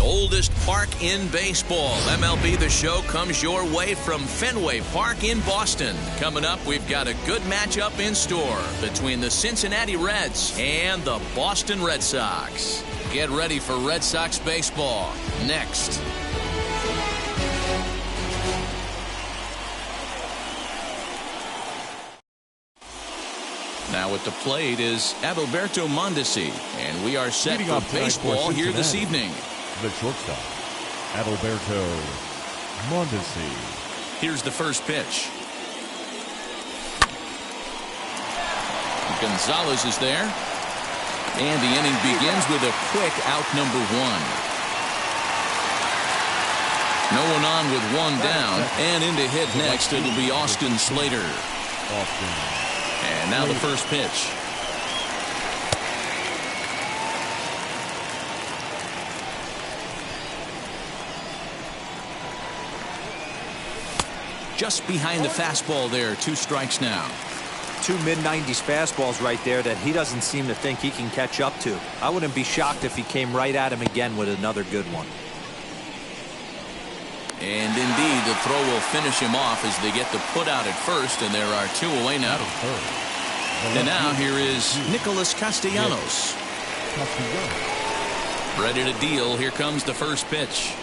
oldest park in baseball. MLB The Show comes your way from Fenway Park in Boston. Coming up, we've got a good matchup in store between the Cincinnati Reds and the Boston Red Sox. Get ready for Red Sox baseball next. Now at the plate is Adalberto Mondesi, and we are set for baseball here this evening. The shortstop, Adalberto Mondesi. Here's the first pitch. Gonzalez is there, and the inning begins with a quick out number one. No one on with one down, and in to hit next it'll be Austin Slater. And now the first pitch. Just behind the fastball there. 2 strikes now. 2 mid-90s fastballs right there that he doesn't seem to think he can catch up to. I wouldn't be shocked if he came right at him again with another good one. And indeed, the throw will finish him off as they get the put out at first, and there are 2 away now. And now here is Nicholas Castellanos. Ready to deal. Here comes the first pitch.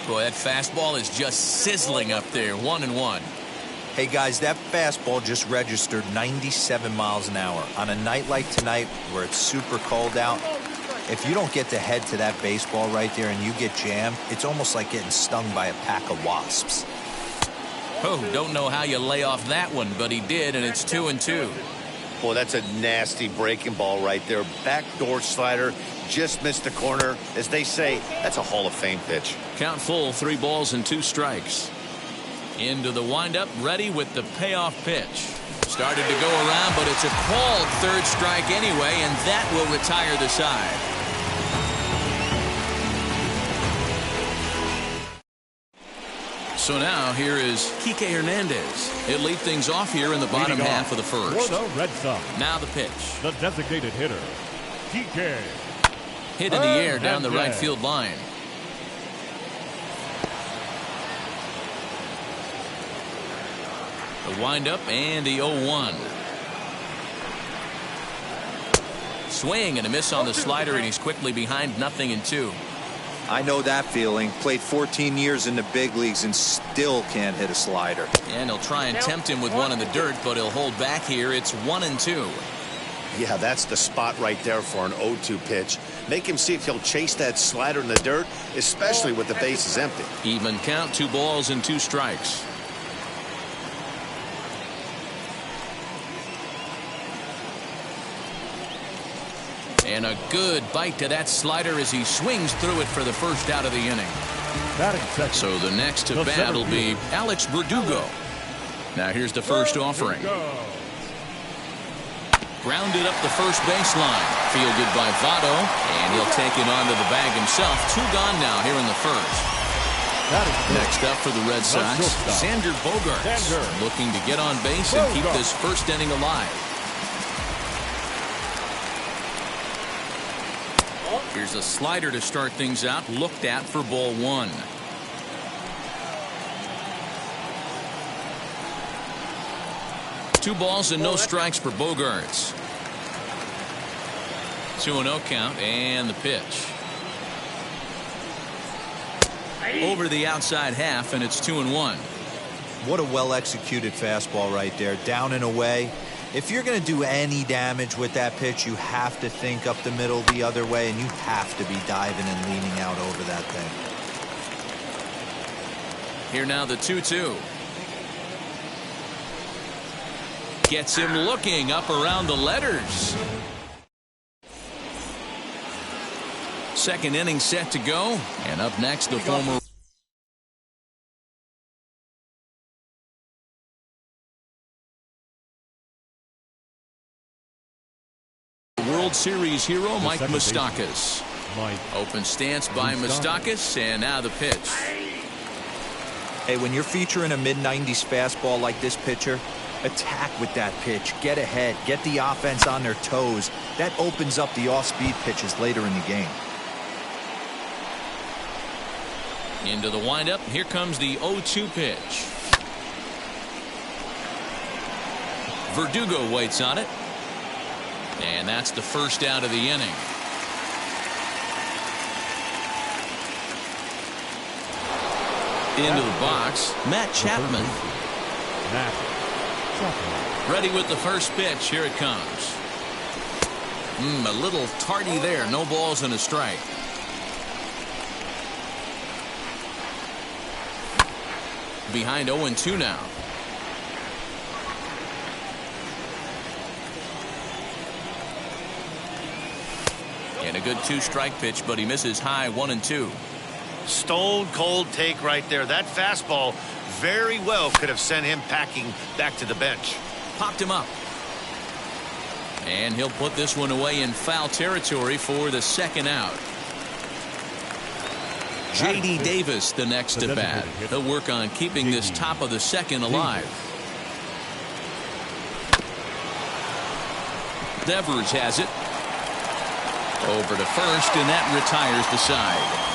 Boy, that fastball is just sizzling up there. 1-1. Hey guys, that fastball just registered 97 miles an hour. On a night like tonight where it's super cold out, if you don't get to head to that baseball right there and you get jammed, it's almost like getting stung by a pack of wasps. Oh, don't know how you lay off that one, but he did, and it's 2-2. Boy, that's a nasty breaking ball right there. Backdoor slider, just missed the corner. As they say, that's a Hall of Fame pitch. Count full, 3 balls and 2 strikes. Into the windup, ready with the payoff pitch. Started to go around, but it's a called 3rd strike anyway, and that will retire the side. So now here is Kike Hernandez. He'll lead things off here in the bottom half of the first. For the Red Sox, now the pitch. the designated hitter, Kike. Hit in the air down the right field line. The windup and the 0-1. Swing and a miss on the slider, and he's quickly behind 0-2. I know that feeling. Played 14 years in the big leagues and still can't hit a slider. And he'll try and tempt him with one in the dirt, but he'll hold back here. It's 1-2. Yeah, that's the spot right there for an 0-2 pitch. Make him see if he'll chase that slider in the dirt, especially with the bases empty. Even count, 2 balls and 2 strikes. And a good bite to that slider as he swings through it for the first out of the inning. So the next to bat will be Alex Verdugo. Now here's the first offering. Grounded up the first baseline. Fielded by Votto, and he'll take it onto the bag himself. 2 gone now here in the first. Next up for the Red Sox, Xander Bogaerts, looking to get on base and keep this first inning alive. Here's a slider to start things out, looked at for ball 1. Two balls and no strikes for Bogaerts. 2-0 count, and the pitch. Over the outside half, and it's 2-1. What a well-executed fastball right there. Down and away. If you're going to do any damage with that pitch, you have to think up the middle the other way, and you have to be diving and leaning out over that thing. Here now the 2-2. Gets him looking up around the letters. Second inning set to go, and up next the former World Series hero Mike Moustakas. Open stance by Moustakas, and now the pitch. Hey, when you're featuring a mid-90s fastball like this pitcher, Attack with that pitch. Get ahead. Get the offense on their toes. That opens up the off-speed pitches later in the game. Into the windup. Here comes the 0-2 pitch. Verdugo waits on it. And that's the first out of the inning. Into the box, Matt Chapman. Ready with the first pitch. Here it comes. A little tardy there. No balls and a strike. Behind 0-2 now. And a good 2-strike pitch, but he misses high. 1-2. Stone cold take right there. That fastball very well could have sent him packing back to the bench. Popped him up. And he'll put this one away in foul territory for the second out. J.D. Davis the next to bat. He'll work on keeping this top of the second alive. Devers has it. Over to first, and that retires the side.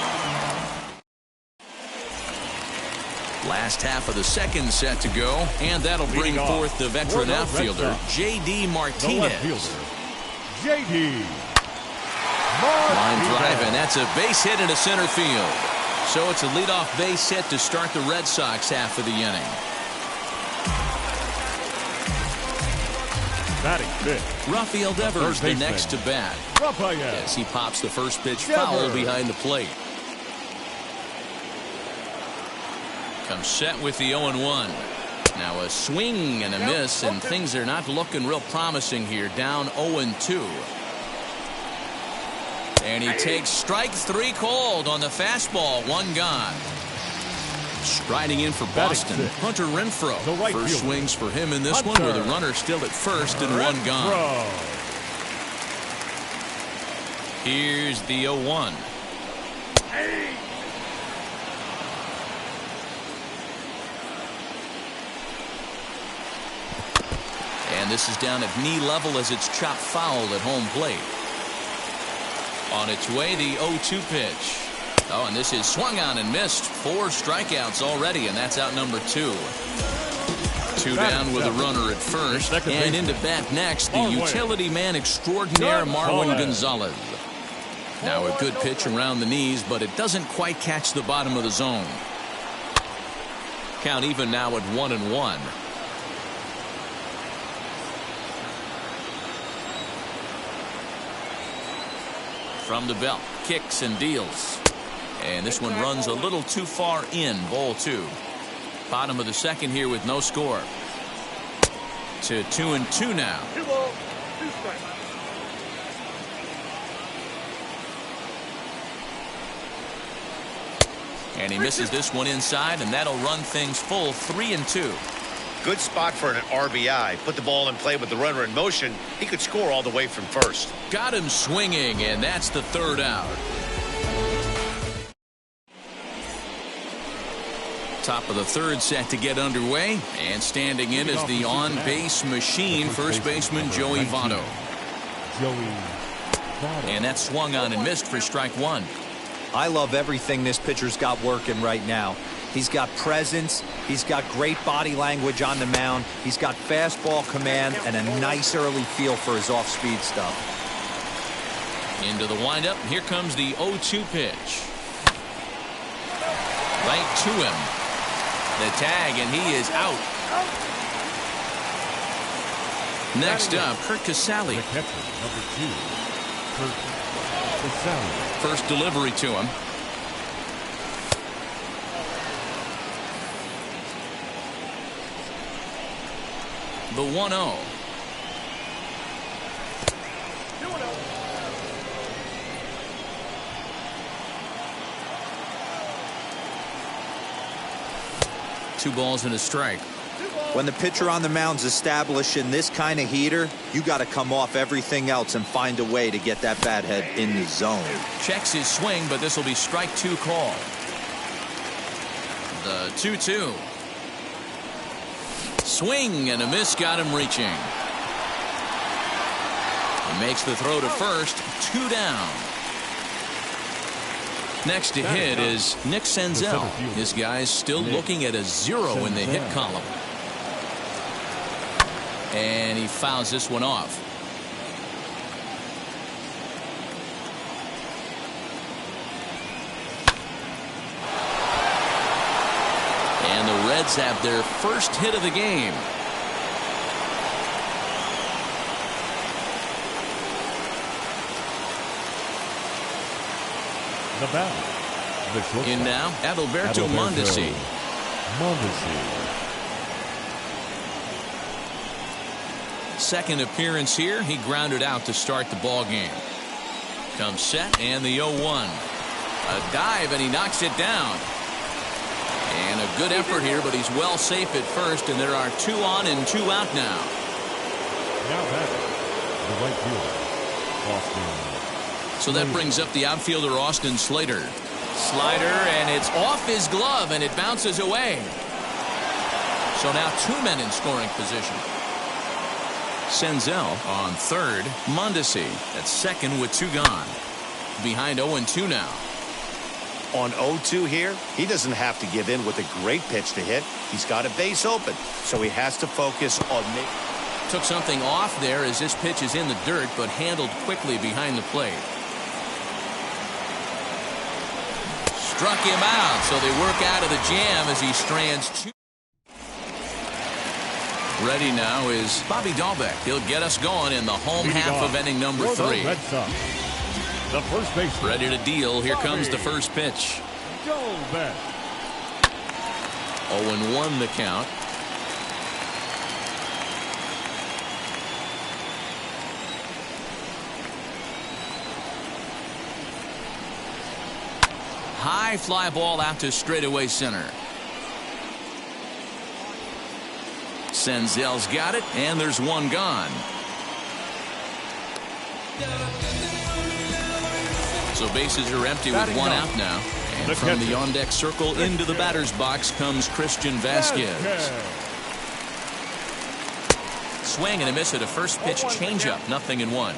Last half of the second set to go, and that'll bring forth the veteran outfielder, J.D. Martinez. J.D. Line drive, and that's a base hit into center field. So it's a leadoff base hit to start the Red Sox half of the inning. Batting fifth, Rafael Devers the next to bat. As he pops the first pitch foul behind the plate. Comes set with the 0-1. Now a swing and a miss, and things are not looking real promising here. Down 0-2. And he takes strike 3 called on the fastball. 1 gone. Striding in for Boston, Hunter Renfroe. First swings for him in this one, with a runner still at first and 1 gone. Here's the 0-1. And this is down at knee level as it's chopped foul at home plate. On its way, the 0-2 pitch. Oh, and this is swung on and missed. 4 strikeouts already, and that's out number 2. 2 down with a runner at first. And into bat next, the utility man extraordinaire, Marwin Gonzalez. Now a good pitch around the knees, but it doesn't quite catch the bottom of the zone. Count even now at 1-1. From the belt, kicks and deals. And this one runs a little too far in. Ball 2. Bottom of the second here with no score. To 2-2 now. And he misses this one inside, and that'll run things full. 3-2. Good spot for an RBI. Put the ball in play with the runner in motion. He could score all the way from first. Got him swinging, and that's the 3rd out. Top of the 3rd set to get underway, and standing in is the on-base machine, first baseman Joey Votto. And that swung on and missed for strike 1. I love everything this pitcher's got working right now. He's got presence. He's got great body language on the mound. He's got fastball command and a nice early feel for his off-speed stuff. Into the windup. Here comes the 0-2 pitch. Right to him. The tag, and he is out. Next up, Kurt Casale. First delivery to him. The 1-0. Two balls and a strike. When the pitcher on the mound's establishing this kind of heater, you got to come off everything else and find a way to get that bat head in the zone. Checks his swing, but this will be strike 2 call. The 2-2. Swing and a miss, got him reaching. He makes the throw to first, 2 down. Next to hit is Nick Senzel. This guy's still looking at a 0 in the hit column. And he fouls this one off. And the Reds have their first hit of the game. The batter. In now, Adalberto Mondesi. Second appearance here. He grounded out to start the ball game. Comes set and the 0-1. A dive and he knocks it down. And a good effort here, but he's well safe at first, and there are 2 on and 2 out now. Now batting, the right fielder, Austin. So that brings up the outfielder Austin Slater. Slider, and it's off his glove, and it bounces away. So now 2 men in scoring position. Senzel on third. Mondesi at second with 2 gone. Behind 0-2 now. On 0-2 here, he doesn't have to give in with a great pitch to hit. He's got a base open, so he has to focus on Took something off there as this pitch is in the dirt, but handled quickly behind the plate. Struck him out, so they work out of the jam as he strands 2. Ready now is Bobby Dahlbeck. He'll get us going in the home half of inning number 3. The first base. Ready to deal. Here comes the first pitch. 0-1 the count. High fly ball out to straightaway center. Senzel's got it, and there's 1 gone. So bases are empty with 1 out now. And from the on-deck circle into the batter's box comes Christian Vasquez. Swing and a miss at a first pitch changeup. 0-1.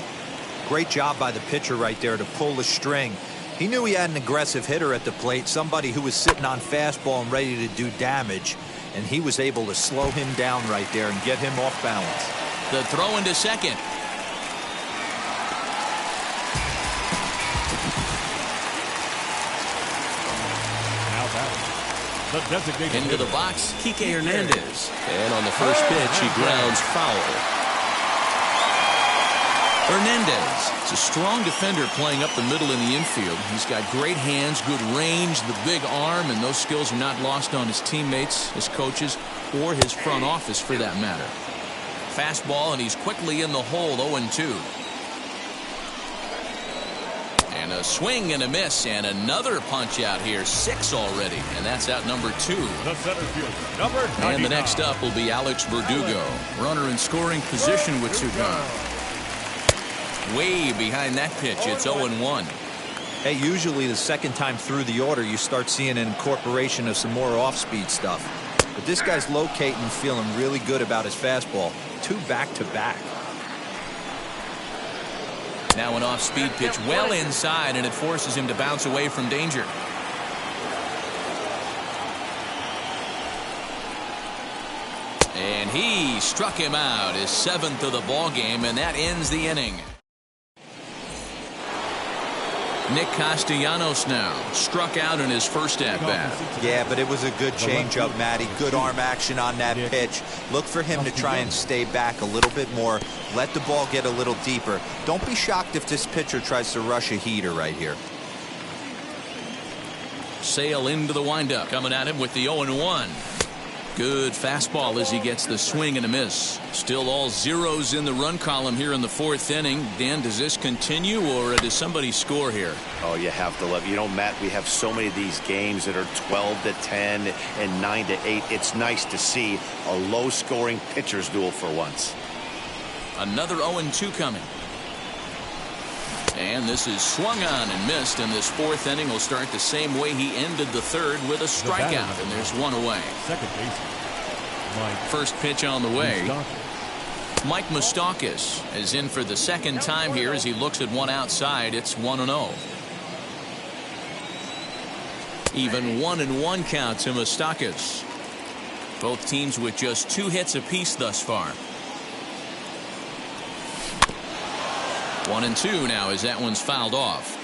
Great job by the pitcher right there to pull the string. He knew he had an aggressive hitter at the plate, somebody who was sitting on fastball and ready to do damage, and he was able to slow him down right there and get him off balance. The throw into second. The designated into the box, Kike Hernandez. And on the first pitch, he grounds foul. Hernandez is a strong defender playing up the middle in the infield. He's got great hands, good range, the big arm, and those skills are not lost on his teammates, his coaches, or his front office for that matter. Fastball, and he's quickly in the hole. 0-2. And a swing and a miss, and another punch out here. 6 already, and that's out number 2. The center fielder, number 99. And the next up will be Alex Verdugo. Runner in scoring position with 2 gone. Way behind that pitch. It's 0-1. Hey, usually the second time through the order, you start seeing an incorporation of some more off-speed stuff. But this guy's locating and feeling really good about his fastball. 2 back-to-back. Now an off-speed pitch well inside, and it forces him to bounce away from danger. And he struck him out, his 7th of the ball game, and that ends the inning. Nick Castellanos now struck out in his first at-bat. Yeah, but it was a good changeup, Matty. Good arm action on that pitch. Look for him to try and stay back a little bit more. Let the ball get a little deeper. Don't be shocked if this pitcher tries to rush a heater right here. Sale into the windup, coming at him with the 0-1. Good fastball as he gets the swing and a miss. Still all zeros in the run column here in the 4th inning. Dan, does this continue, or does somebody score here? Oh, you have to love. You know, Matt, we have so many of these games that are 12-10 and 9-8. It's nice to see a low-scoring pitcher's duel for once. Another 0-2 coming. And this is swung on and missed, and this 4th inning will start the same way he ended the 3rd with a strikeout, and there's 1 away. Second baseman, First pitch on the way. Mike Moustakas is in for the second time here as he looks at one outside. It's 1-0. Even 1-1 count to Moustakas. Both teams with just 2 hits apiece thus far. 1-2 now as that one's fouled off.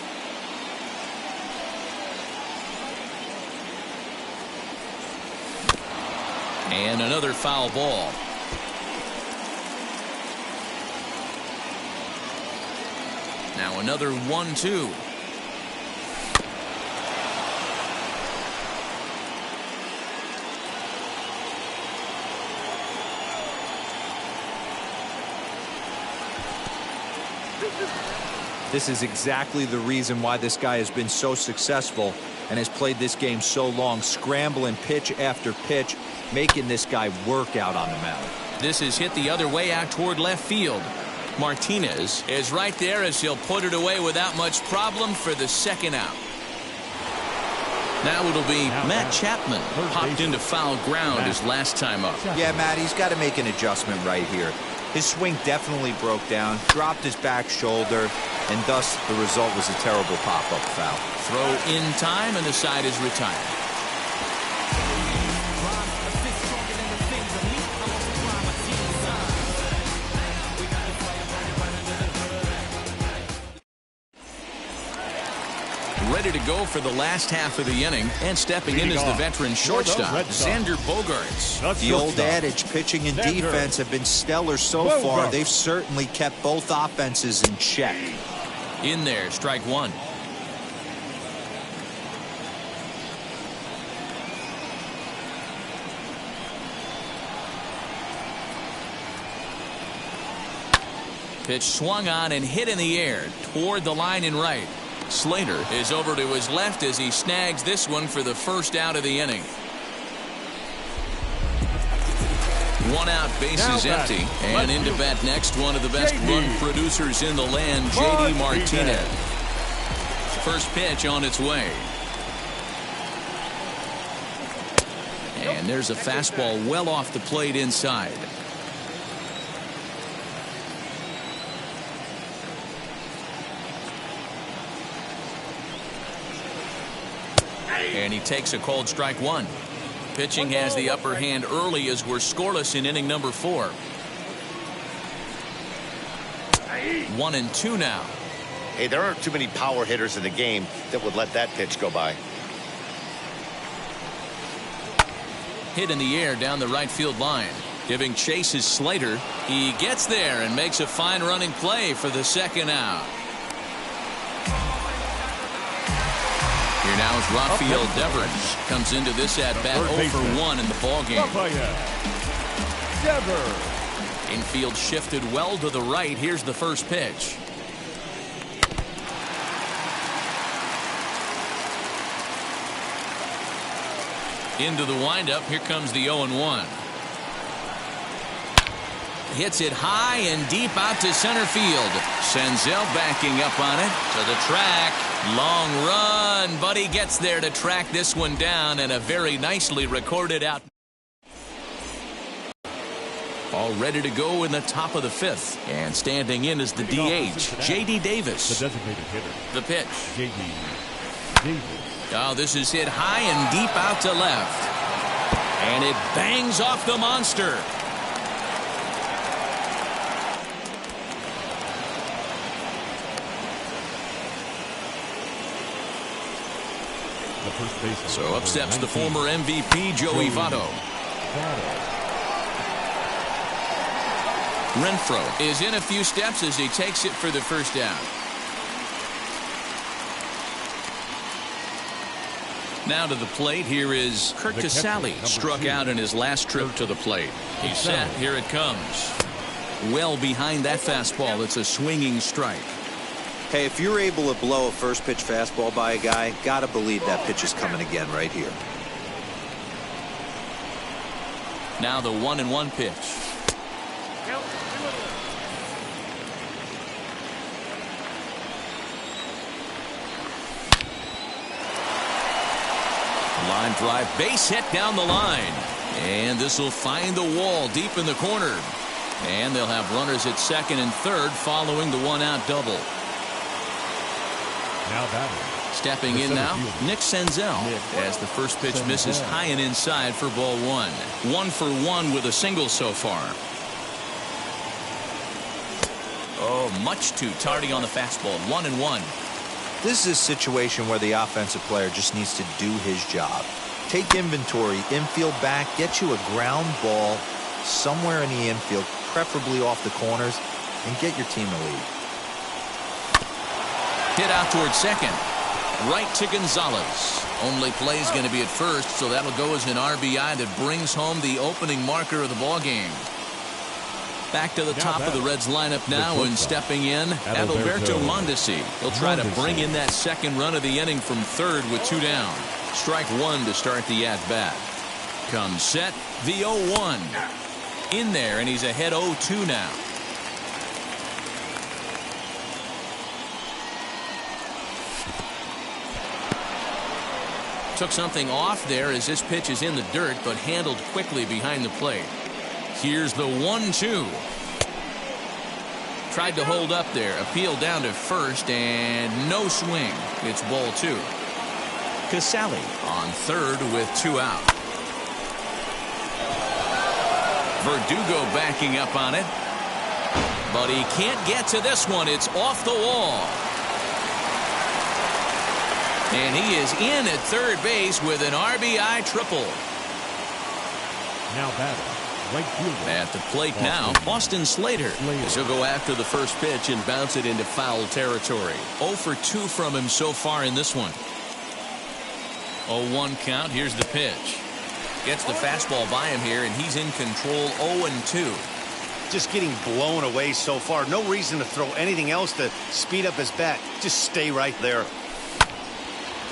And another foul ball. Now another 1-2. This is exactly the reason why this guy has been so successful and has played this game so long, scrambling pitch after pitch, making this guy work out on the mound. This is hit the other way out toward left field. Martinez is right there as he'll put it away without much problem for the second out. Now it'll be Matt Chapman. Popped into foul ground his last time up. Yeah, Matt, he's got to make an adjustment right here. His swing definitely broke down, dropped his back shoulder, and thus the result was a terrible pop-up foul. Throw in time, and the side is retired. Ready to go for the last half of the inning, and stepping in is the veteran shortstop, Xander Bogaerts. The old adage, pitching and defense have been stellar so far. They've certainly kept both offenses in check. In there, strike one. Pitch swung on and hit in the air toward the line and right. Slater is over to his left as he snags this one for the first out of the inning. One out, bases empty, and into bat next, one of the best run producers in the land, J.D. Martinez. First pitch on its way. And there's a fastball well off the plate inside. And he takes a called strike one. Pitching has the upper hand early as we're scoreless in inning number 4. 1-2 now. Hey, there aren't too many power hitters in the game that would let that pitch go by. Hit in the air down the right field line. Giving chase is Slater. He gets there and makes a fine running play for the second out. Here now is Rafael Devers. Comes into this at bat 0 for 1 in the ballgame. Infield shifted well to the right. Here's the first pitch. Into the windup. Here comes the 0-1. Hits it high and deep out to center field. Senzel backing up on it to the track. Long run, but he gets there to track this one down, and a very nicely recorded out. All ready to go in the top of the 5th. And standing in is the DH, J.D. Davis. The designated hitter. The pitch. J.D. Davis. Oh, this is hit high and deep out to left. And it bangs off the monster. So up steps the former MVP, Joey Votto. Renfroe is in a few steps as he takes it for the first down. Now to the plate. Here is Kurt Casale. Struck out in his last trip to the plate. He's set. Here it comes. Well behind that fastball. It's a swinging strike. Hey, if you're able to blow a first pitch fastball by a guy, gotta believe that pitch is coming again right here. Now the 1-1 pitch. Line drive, base hit down the line. And this will find the wall deep in the corner. And they'll have runners at second and third following the one-out double. Now batting. Stepping in now, Nick Senzel, as the first pitch misses high and inside for ball one. 1 for 1 with a single so far. Oh, much too tardy on the fastball. 1-1. This is a situation where the offensive player just needs to do his job. Take inventory, infield back, get you a ground ball somewhere in the infield, preferably off the corners, and get your team a lead. Hit out towards second. Right to Gonzalez. Only play's going to be at first, so that'll go as an RBI that brings home the opening marker of the ball game. Back to the top of the Reds lineup now, and stepping in, Adalberto Mondesi. He'll try to bring in that second run of the inning from third with 2 down. Strike 1 to start the at-bat. Comes set, the 0-1. In there, and he's ahead 0-2 now. Took something off there as this pitch is in the dirt, but handled quickly behind the plate. Here's the 1-2. Tried to hold up there. Appeal down to first, and no swing. It's ball 2. Casale on third with 2 out. Verdugo backing up on it. But he can't get to this one. It's off the wall. And he is in at third base with an RBI triple. Now batting. Right fielder. At the plate now, Austin Slater. As he'll go after the first pitch and bounce it into foul territory. 0 for 2 from him so far in this one. 0-1 count. Here's the pitch. Gets the fastball by him here, and he's in control. 0-2. Just getting blown away so far. No reason to throw anything else to speed up his bat. Just stay right there.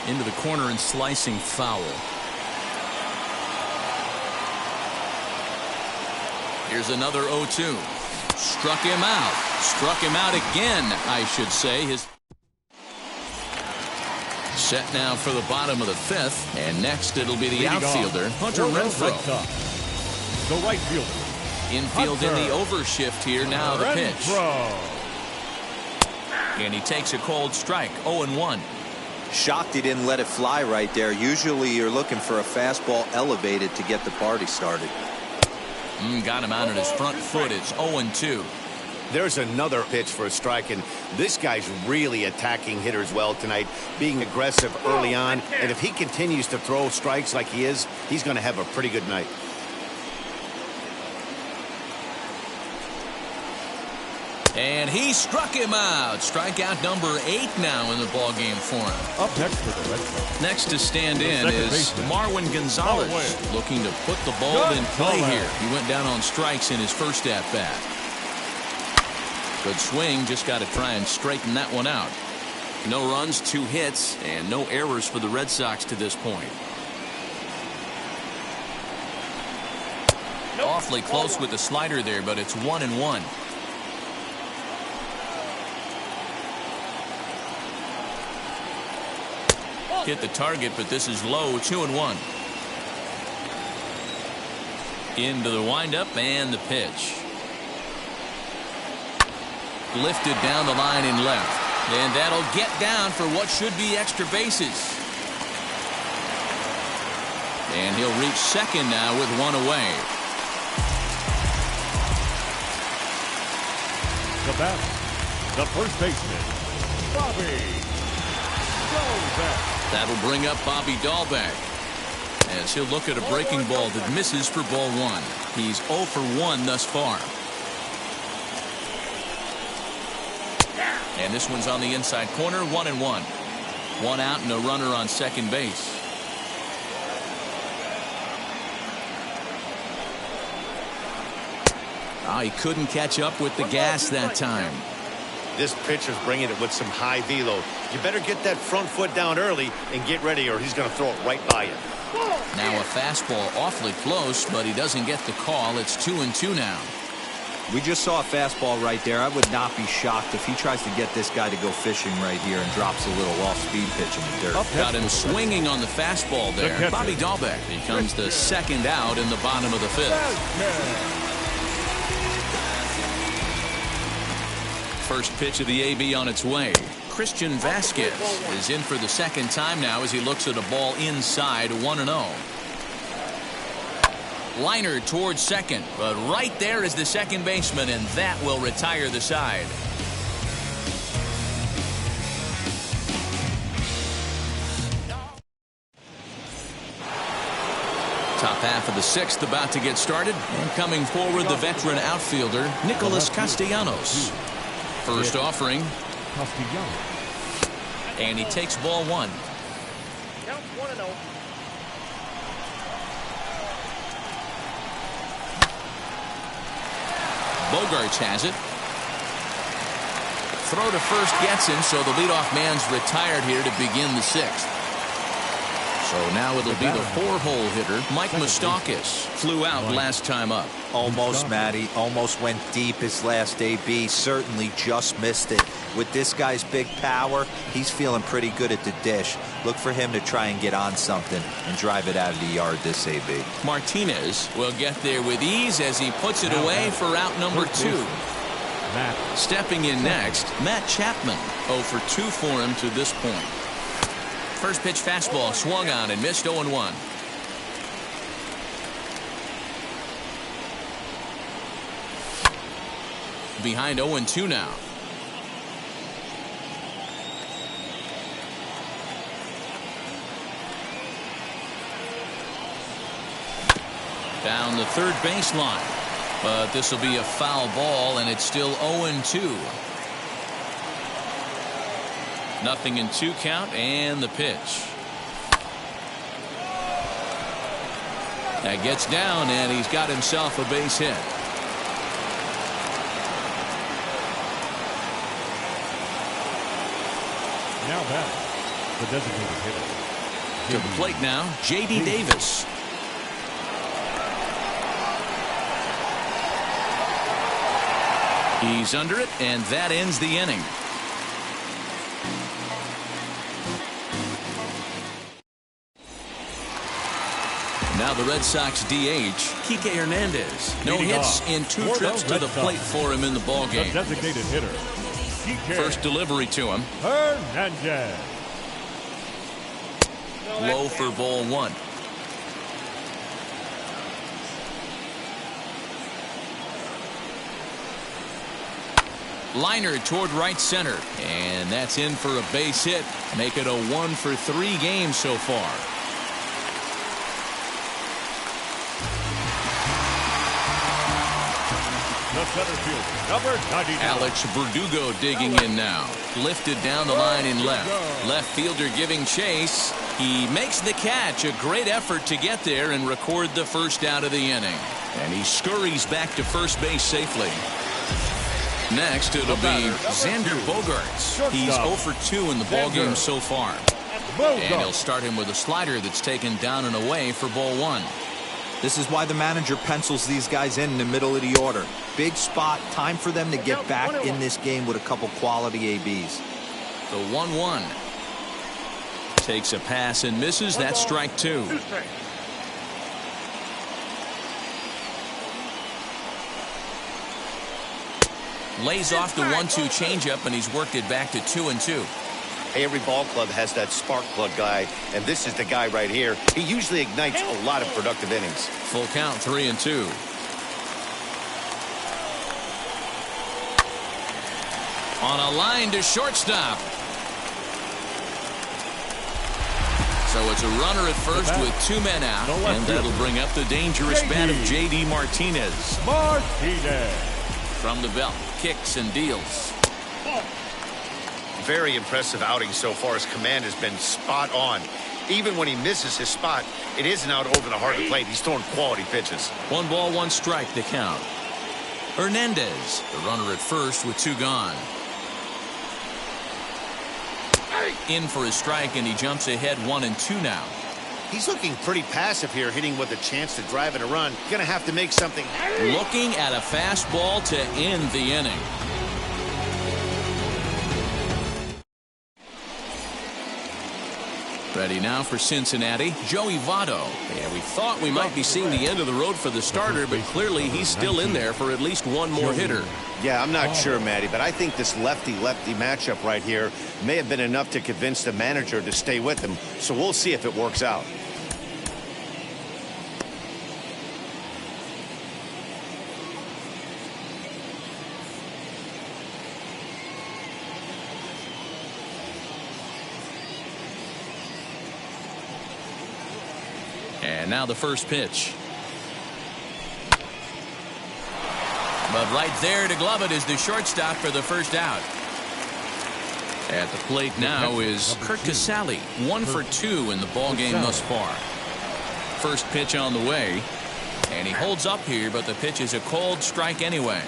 Into the corner and slicing foul. Here's another 0-2. Struck him out. Struck him out again, I should say. His set now for the bottom of the 5th. And next it'll be the outfielder, Hunter Renfroe. The right fielder. Infield in the overshift here. Now the pitch. And he takes a cold strike. 0-1. Shocked he didn't let it fly right there. Usually you're looking for a fastball elevated to get the party started. Got him out on his front foot. It's 0-2. There's another pitch for a strike, and this guy's really attacking hitters well tonight, being aggressive early on. And if he continues to throw strikes like he is, he's going to have a pretty good night. And he struck him out. Strikeout number 8 now in the ballgame for him. Up next for the Red Sox. Next to stand in is Marwin Gonzalez, looking to put the ball in play here. He went down on strikes in his first at-bat. Good swing, just got to try and straighten that one out. No runs, 2 hits, and no errors for the Red Sox to this point. Awfully close with the slider there, but it's 1-1. Hit the target, but this is low. 2-1. Into the windup and the pitch. Lifted down the line in left. And that'll get down for what should be extra bases. And he'll reach second now with 1 away. The batter, the first baseman, Bobby Dahlbeck. That'll bring up Bobby Dahlbeck as he'll look at a breaking ball that misses for ball 1. He's 0 for 1 thus far. And this one's on the inside corner. 1-1. 1 out and a runner on second base. He couldn't catch up with the gas that time. This pitcher's bringing it with some high velo. You better get that front foot down early and get ready, or he's going to throw it right by you. Now a fastball awfully close, but he doesn't get the call. It's 2-2 now. We just saw a fastball right there. I would not be shocked if he tries to get this guy to go fishing right here and drops a little off-speed pitch in the dirt. Got him swinging on the fastball there. Bobby Dahlbeck becomes the second out in the bottom of the fifth. First pitch of the AB on its way. Christian Vasquez is in for the second time now as he looks at a ball inside 1-0. Liner towards second, but right there is the second baseman, and that will retire the side. Top half of the sixth about to get started, and coming forward the veteran outfielder Nicholas Castellanos. First offering, and he takes ball one. Count 1-0. Bogarts has it. Throw to first gets him, so the leadoff man's retired here to begin the sixth. So now it'll be the four-hole hitter, Mike Moustakas. Flew out last time up. Almost, Matty. Almost went deep his last AB. Certainly just missed it. With this guy's big power, he's feeling pretty good at the dish. Look for him to try and get on something and drive it out of the yard this AB. Martinez will get there with ease as he puts it away for out number 2. Stepping in next, Matt Chapman. 0 for 2 for him to this point. First pitch fastball swung on and missed 0-1. Behind 0-2 now. Down the third baseline. But this will be a foul ball, and it's still 0-2. Nothing in 2 count, and the pitch. That gets down, and he's got himself a base hit. Now back, the designated hitter. To the plate now, J.D. Davis. He's under it, and that ends the inning. Now the Red Sox DH, Kike Hernandez. No hits in 2 trips to the plate for him in the ballgame. The designated hitter, Kike First delivery to him. Hernandez. Low for ball 1. Liner toward right center, and that's in for a base hit. Make it a 1 for 3 game so far. The center fielder, number 99. Alex Verdugo digging in now. Lifted down the line in left. Left fielder giving chase. He makes the catch. A great effort to get there and record the first out of the inning. And he scurries back to first base safely. Next, it'll be Xander Bogarts. He's 0 for 2 in the ballgame so far. And he'll start him with a slider that's taken down and away for ball 1. This is why the manager pencils these guys in the middle of the order. Big spot. Time for them to get back in this game with a couple quality ABs. The 1-1. Takes a pass and misses. That's strike 2. Lays off the 1-2 changeup, and he's worked it back to 2-2. Every ball club has that spark plug guy, and this is the guy right here. He usually ignites a lot of productive innings. Full count, 3-2. On a line to shortstop. So it's a runner at first with 2 men out, and that'll bring up the dangerous bat of J.D. Martinez. From the belt, kicks and deals. Very impressive outing so far. His command has been spot on. Even when he misses his spot, it isn't out over the heart of the plate. He's throwing quality pitches. 1 ball, 1 strike, the count. Hernandez, the runner at first with 2 gone. In for a strike, and he jumps ahead 1-2 now. He's looking pretty passive here, hitting with a chance to drive and a run. Gonna have to make something. Looking at a fastball to end the inning. Ready now for Cincinnati, Joey Votto. And we thought we might be seeing the end of the road for the starter, but clearly he's still in there for at least one more hitter. Yeah, I'm not sure, Matty, but I think this lefty-lefty matchup right here may have been enough to convince the manager to stay with him. So we'll see if it works out. And now the first pitch. But right there to glove it is the shortstop for the first out. At the plate now is Kurt Casale, 1 for 2 in the ballgame thus far. First pitch on the way. And he holds up here, but the pitch is a cold strike anyway.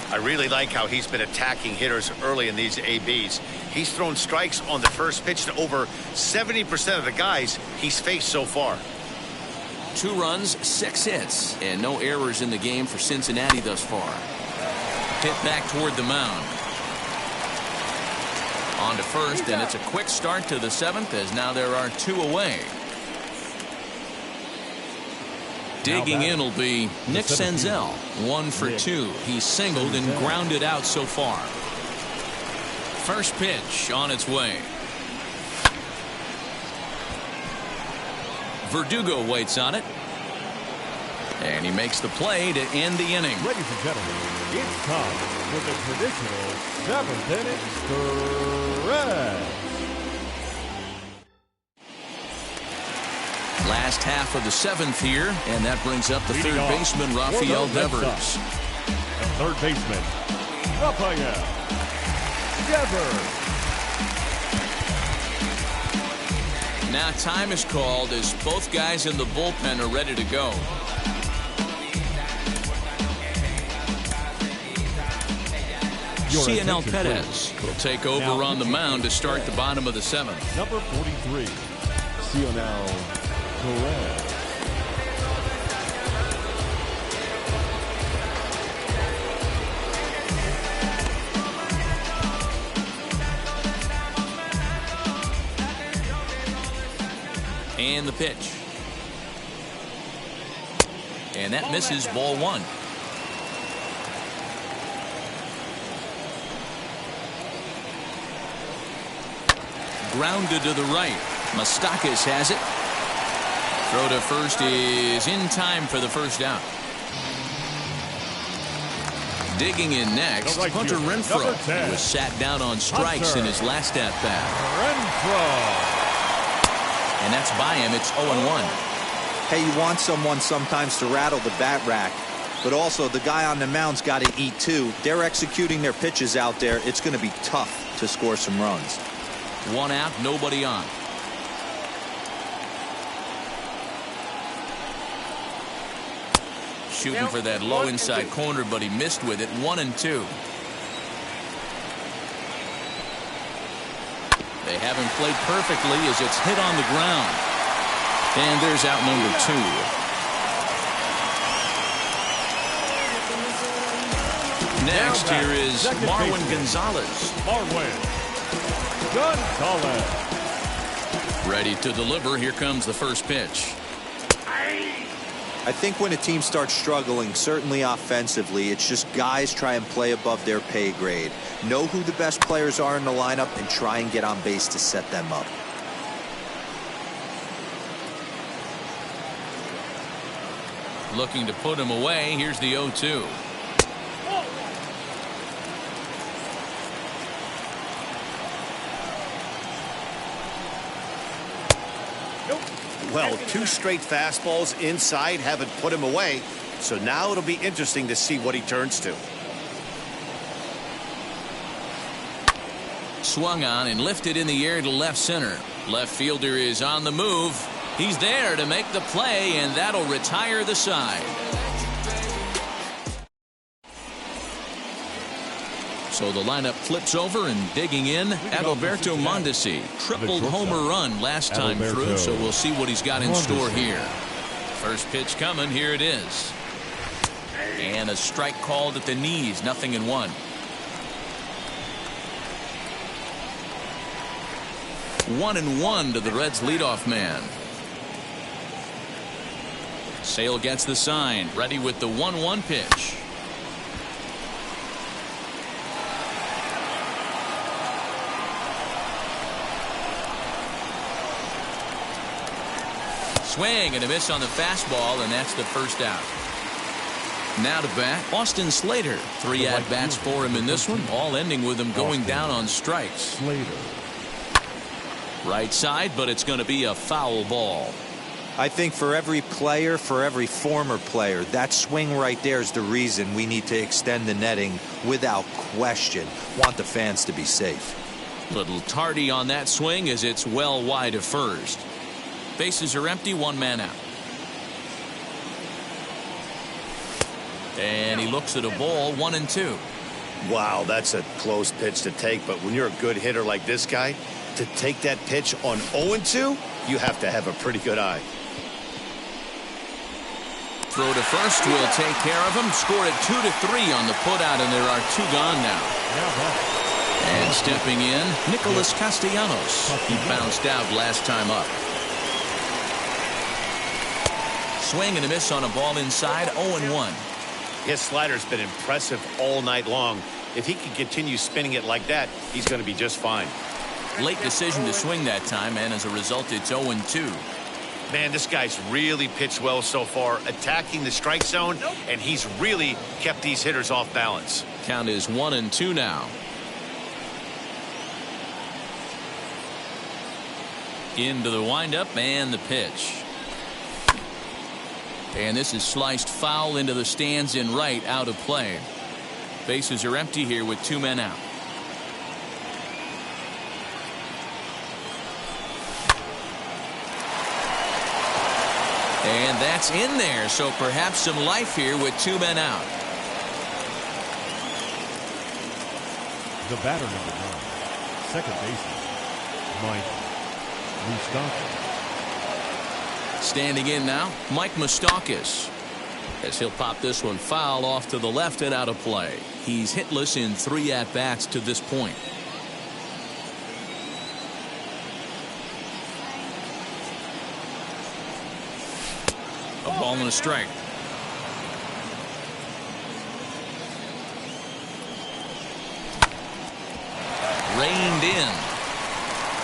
I really like how he's been attacking hitters early in these ABs. He's thrown strikes on the first pitch to over 70% of the guys he's faced so far. 2 runs, 6 hits, and no errors in the game for Cincinnati thus far. Hit back toward the mound. On to first, and it's a quick start to the 7th as now there are 2 away. Digging in will be Nick Senzel, 1 for 2. He's singled and grounded out so far. First pitch on its way. Verdugo waits on it. And he makes the play to end the inning. Ladies and gentlemen, it's time for the traditional 7th inning stretch. Last half of the 7th here, and that brings up the third baseman, Rafael Devers. And third baseman, Rafael Devers. Now time is called as both guys in the bullpen are ready to go. Cionel Perez will take over on the mound to start the bottom of the 7th. Number 43, Cionel Perez. And the pitch. And that misses, ball 1. Grounded to the right. Moustakas has it. Throw to first is in time for the first out. Digging in next, Hunter Renfroe, who was sat down on strikes in his last at-bat. Renfroe. And that's by him. It's 0-1. Hey, you want someone sometimes to rattle the bat rack, but also the guy on the mound's got to eat too. They're executing their pitches out there. It's going to be tough to score some runs. 1 out, nobody on. Shooting for that low inside corner, but he missed with it. 1-2. They haven't played perfectly as it's hit on the ground. And there's out number 2. Next here is Marwin Gonzalez. Ready to deliver. Here comes the first pitch. I think when a team starts struggling, certainly offensively, it's just guys try and play above their pay grade. Know who the best players are in the lineup and try and get on base to set them up. Looking to put him away. Here's the 0-2. Well, 2 straight fastballs inside haven't put him away. So now it'll be interesting to see what he turns to. Swung on and lifted in the air to left center. Left fielder is on the move. He's there to make the play, and that'll retire the side. So the lineup flips over, and digging in, Adalberto Mondesi. Tripled homer run last time through, so we'll see what he's got in store here. First pitch coming. Here it is. And a strike called at the knees. 0-1. 1-1 to the Reds leadoff man. Sale gets the sign. Ready with the 1-1 pitch. Swing and a miss on the fastball, and that's the first out. Now to bat, Austin Slater. 3 at-bats for him in this one, all ending with him going down on strikes. Right side, but it's going to be a foul ball. I think for every player, for every former player, that swing right there is the reason we need to extend the netting without question. Want the fans to be safe. Little tardy on that swing as it's well wide of first. Bases are empty, 1 man out. And he looks at a ball, 1-2. Wow, that's a close pitch to take, but when you're a good hitter like this guy, to take that pitch on 0-2, you have to have a pretty good eye. Throw to first will take care of him. Scored at 2-3 on the putout, and there are 2 gone now. And stepping in, Nicholas Castellanos. He bounced out last time up. Swing and a miss on a ball inside, 0-1. His slider's been impressive all night long. If he can continue spinning it like that, he's going to be just fine. Late decision to swing that time, and as a result, it's 0-2. Man, this guy's really pitched well so far, attacking the strike zone, and he's really kept these hitters off balance. Count is 1-2 now. Into the windup and the pitch. And this is sliced foul into the stands in right, out of play. Bases are empty here with 2 men out. And that's in there, so perhaps some life here with 2 men out. The batter, number 9, second baseman, Mike Moustakas. Standing in now, Mike Moustakas. As he'll pop this one foul off to the left and out of play. He's hitless in 3 at-bats to this point. A ball and a strike. Reined in.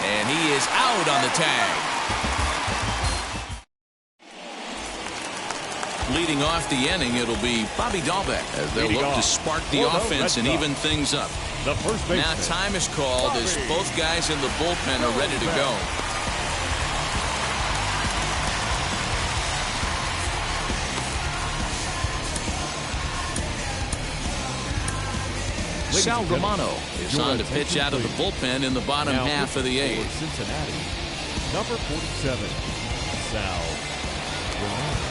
And he is out on the tag. Leading off the inning, it'll be Bobby Dahlbeck as they'll look to spark the offense and even things up. The first now time is called as both guys in the bullpen are ready to go. Sal Romano is on to pitch out of the bullpen in the bottom half of the 8th. Cincinnati, number 47, Sal Romano.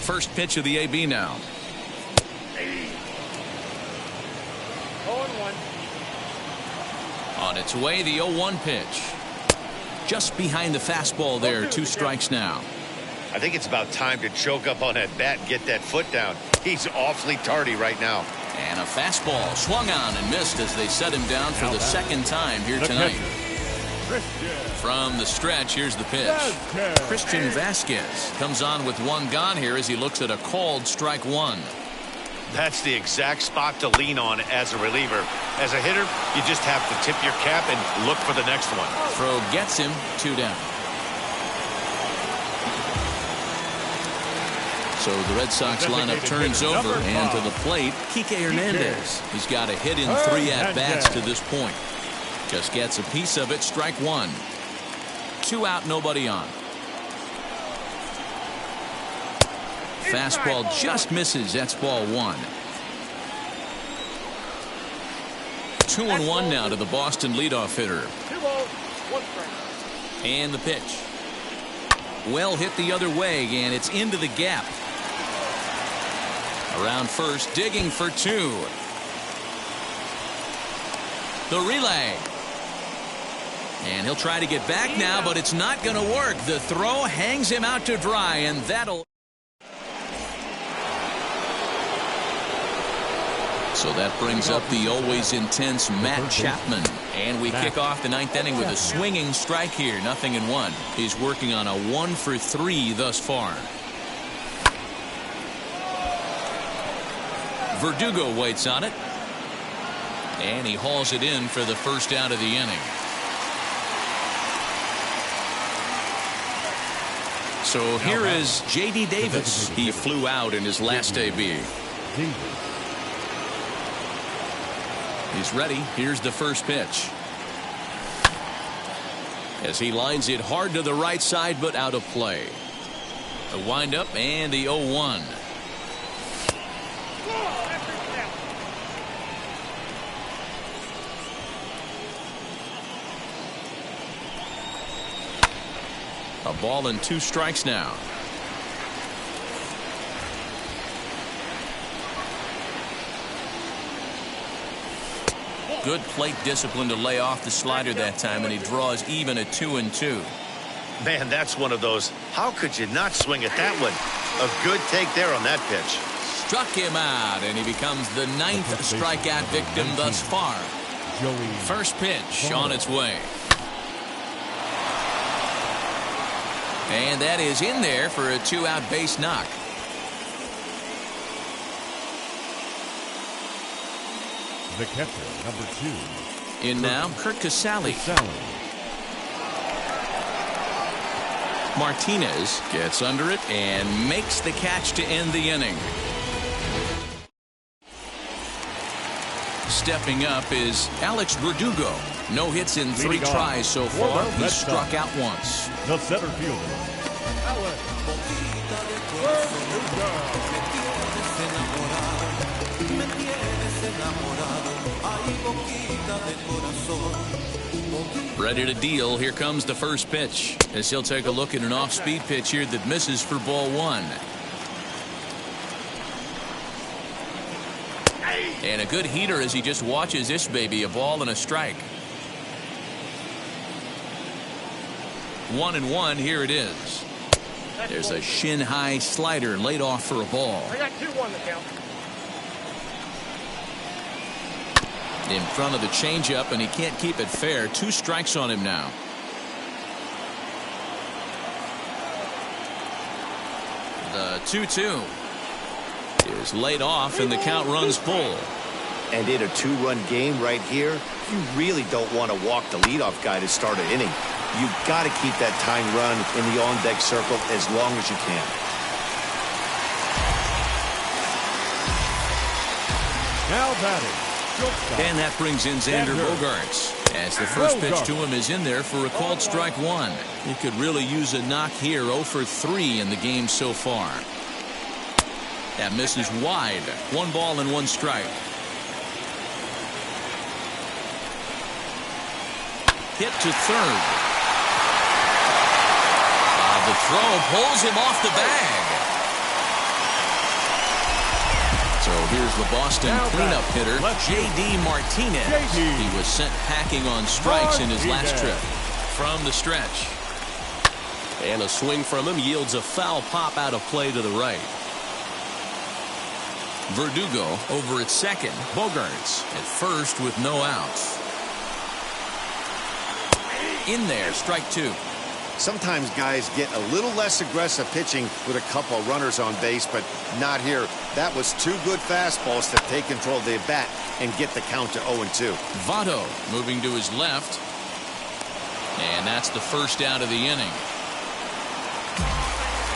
First pitch of the AB now. 0-1. On its way, the 0-1 pitch. Just behind the fastball there. 2 strikes now. I think it's about time to choke up on that bat and get that foot down. He's awfully tardy right now. And a fastball swung on and missed as they set him down for the second time here tonight. From the stretch, here's the pitch. Christian Vasquez comes on with 1 gone here as he looks at a called strike 1. That's the exact spot to lean on as a reliever. As a hitter, you just have to tip your cap and look for the next one. Throw gets him, 2 down. So the Red Sox lineup turns over, and to the plate, Kike Hernandez. He's got a hit in 3 at-bats to this point. Just gets a piece of it, strike 1. 2 out, nobody on. Fastball just misses. That's ball 1. 2-1 now to the Boston leadoff hitter. 2 balls, 1 strike. And the pitch. Well hit the other way, and it's into the gap. Around first, digging for 2. The relay. And he'll try to get back now, but it's not going to work. The throw hangs him out to dry, and that'll... So that brings up the always intense Matt Chapman. And we kick off the 9th inning with a swinging strike here. 0-1. He's working on a 1-for-3 thus far. Verdugo waits on it. And he hauls it in for the first out of the inning. So here is J.D. Davis. He flew out in his last AB. He's ready. Here's the first pitch. As he lines it hard to the right side, but out of play. A windup and the 0-1. A ball and 2 strikes now. Good plate discipline to lay off the slider that time, and he draws even at 2-2. Man, that's one of those. How could you not swing at that one? A good take there on that pitch. Struck him out, and he becomes the 9th strikeout victim thus far. First pitch on its way. And that is in there for a 2-out base knock. The catcher, number 2. In now, Kurt Casale. Martinez gets under it and makes the catch to end the inning. Stepping up is Alex Verdugo. No hits in 3 tries so far. He struck out once. The center fielder, Alex Verdugo. Ready to deal. Here comes the first pitch, as he'll take a look at an off-speed pitch here that misses for ball 1. And a good heater as he just watches this baby. A ball and a strike. 1-1. Here it is. There's a shin-high slider laid off for a ball. I got 2-1 the count. In front of the changeup, and he can't keep it fair. 2 strikes on him now. The 2-2 is laid off, and the count runs full. And in a 2-run game right here, you really don't want to walk the leadoff guy to start an inning. You've got to keep that tying run in the on-deck circle as long as you can. Now batting. And that brings in Xander Bogaerts, as the first pitch to him is in there for a called strike 1. He could really use a knock here. 0-for-3 in the game so far. That misses wide. 1 ball and 1 strike. Hit to third. The throw pulls him off the bag. So here's the Boston cleanup hitter, J.D. Martinez. He was sent packing on strikes in his last trip. From the stretch. And a swing from him yields a foul pop out of play to the right. Verdugo over at second. Bogaerts at first with no outs. In there, strike 2. Sometimes guys get a little less aggressive pitching with a couple of runners on base, but not here. That was 2 good fastballs to take control of the bat and get the count to 0-2. Votto moving to his left. And that's the first out of the inning.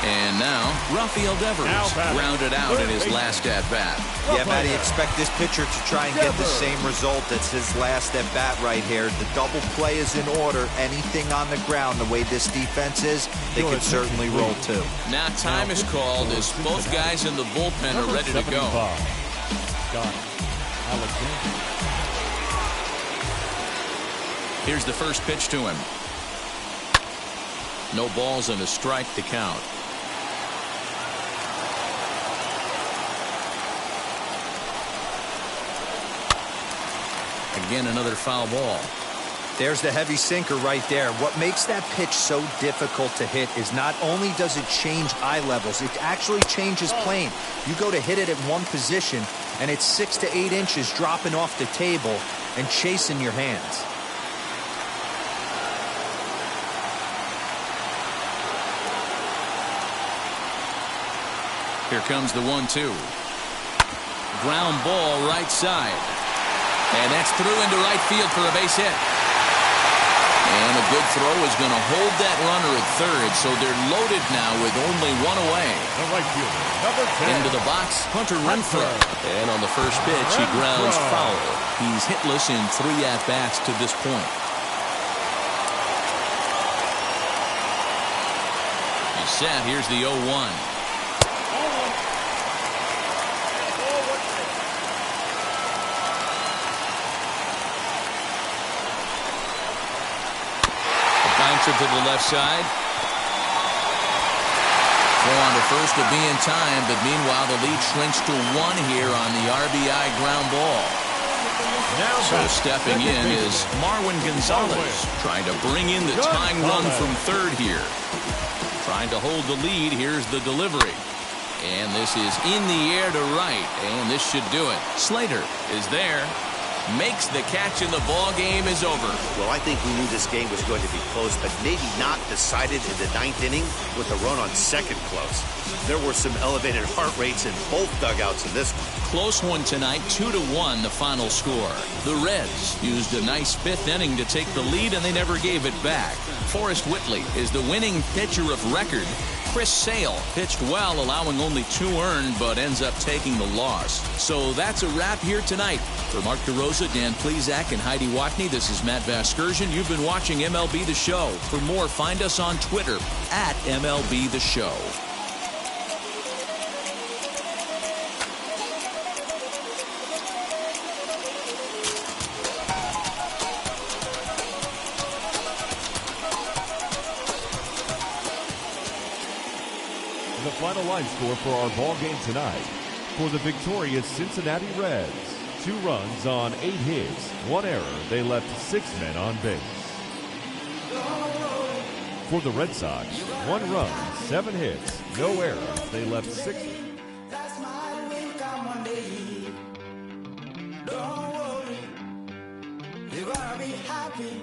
And now, Rafael Devers grounded out in his last at-bat. Yeah, Matty, expect this pitcher to try and get the same result as his last at-bat right here. The double play is in order. Anything on the ground, the way this defense is, they could certainly roll too. Now time is called as both guys in the bullpen are ready to go. Here's the first pitch to him. No balls and a strike to count. Again, another foul ball. There's the heavy sinker right there. What makes that pitch so difficult to hit is not only does it change eye levels, it actually changes plane. You go to hit it at one position, and it's 6 to 8 inches dropping off the table and chasing your hands. Here comes the 1-2. Ground ball right side. And that's through into right field for a base hit. And a good throw is going to hold that runner at third, so they're loaded now with only one away. The right fielder, number 10. Into the box, Hunter Renfroe. And on the first pitch, he grounds foul. He's hitless in 3 at-bats to this point. He's set. Here's the 0-1. Bouncer to the left side. Throw on to first to be in time, but meanwhile the lead shrinks to 1 here on the RBI ground ball. So stepping in is Marwin Gonzalez, trying to bring in the tying run from third here. Trying to hold the lead. Here's the delivery. And this is in the air to right, and this should do it. Slater is there. Makes the catch, and the ball game is over. Well, I think we knew this game was going to be close, but maybe not decided in the 9th inning with a run on second close. There were some elevated heart rates in both dugouts in this one. Close one tonight, 2-1 the final score. The Reds used a nice 5th inning to take the lead, and they never gave it back. Forrest Whitley is the winning pitcher of record. Chris Sale pitched well, allowing only 2 earned, but ends up taking the loss. So that's a wrap here tonight. For Mark DeRosa, Dan Plezak, and Heidi Watney, this is Matt Vasgersian. You've been watching MLB The Show. For more, find us on Twitter at MLB The Show. The final line score for our ball game tonight. For the victorious Cincinnati Reds, 2 runs on 8 hits, 1 error. They left 6 men on base. For the Red Sox, 1 run, 7 hits, no errors. They left 6. Don't worry, you're gonna be happy.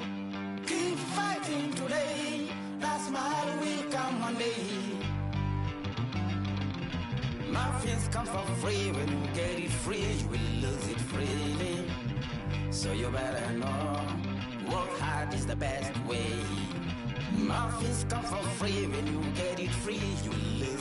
Keep fighting today. That smile will come one day. Muffins come for free. When you get it free, you will lose it freely. So you better know, work hard is the best way. Muffins come for free. When you get